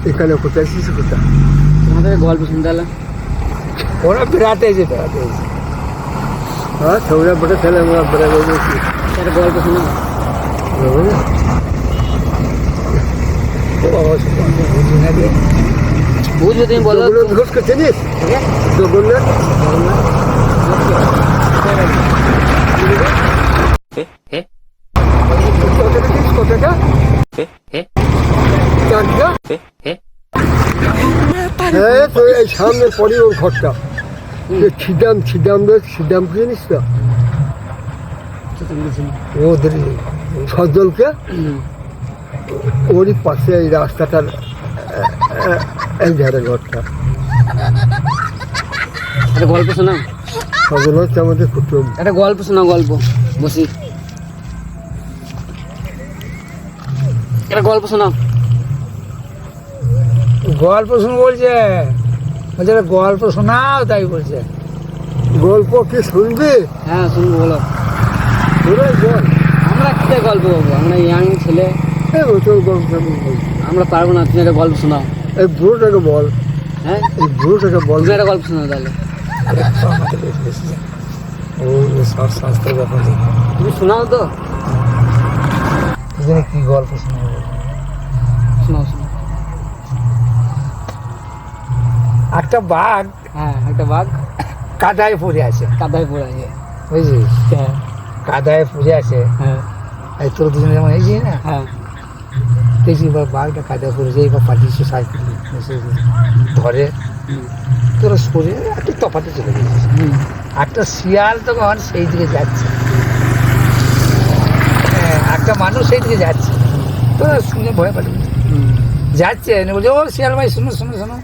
এখানে কোথায় শিশু কোথায় তোমাদের গল্প শুনতে এলাম। ওরা বেড়াতে এসে হ্যাঁ ছবিটা বটে ছেলে আমরা বেড়াতে গেছি একটা গল্প শোনো। বুঝবে তুমি বলো। ঘোষকে চিনিস জগন্নাথ কতটা হ্যাঁ তো এই সামনে পড়ি ওর ঘরটা ছিদাম কি জানিস তো ওদের সজলকে ওরই পাশে এই রাস্তাটার এই ধারে ঘরটা একটা গল্প শোনাও। সজল হচ্ছে আমাদের কুটুম। একটা গল্প শোনাও, গল্প বসি একটা গল্প শোনাও। গল্প শুনে বলছে গল্প শোনাও, তাই বলছে। গল্প কি শুনবি? হ্যাঁ শুনবো, বলো। তোরাই বল। আমরা কি গল্প বলবো? আমরা ইয়াং ছেলে, তোর গল্প আমরা পারবো না। তুমি একটা গল্প শোনাও। এই বুড়োটাকে বল। হ্যাঁ এই বুড়োটাকে বল। তুমি একটা গল্প শোনাও তাহলে। ও শাস্ত্রের ব্যাপার তুমি শোনাও তো। কি গল্প শোনাবো? শোনাও শোনাও। একটা বাঘ, হ্যাঁ একটা বাঘ কাদায় পড়ে আছে, কাদায় পড়ে আছে। বুঝছিস? হ্যাঁ কাদায় পড়ে আছে। হ্যাঁ এই তোর দুজনে যেমন হয়েছি না, হ্যাঁ দেখছি এবার বাঘটা কাদায় পড়েছে, এবার পাঠিয়েছে সাইকেল ধরে তোরা সরে একটু তফাতে চলে গেছিস। একটা শিয়াল তখন সেই দিকে যাচ্ছে, একটা মানুষ সেই দিকে যাচ্ছে, তোরা শুনে ভয় পাঠিয়ে যাচ্ছে, বলছে ও শিয়াল ভাই শোনো শোনো শোনো।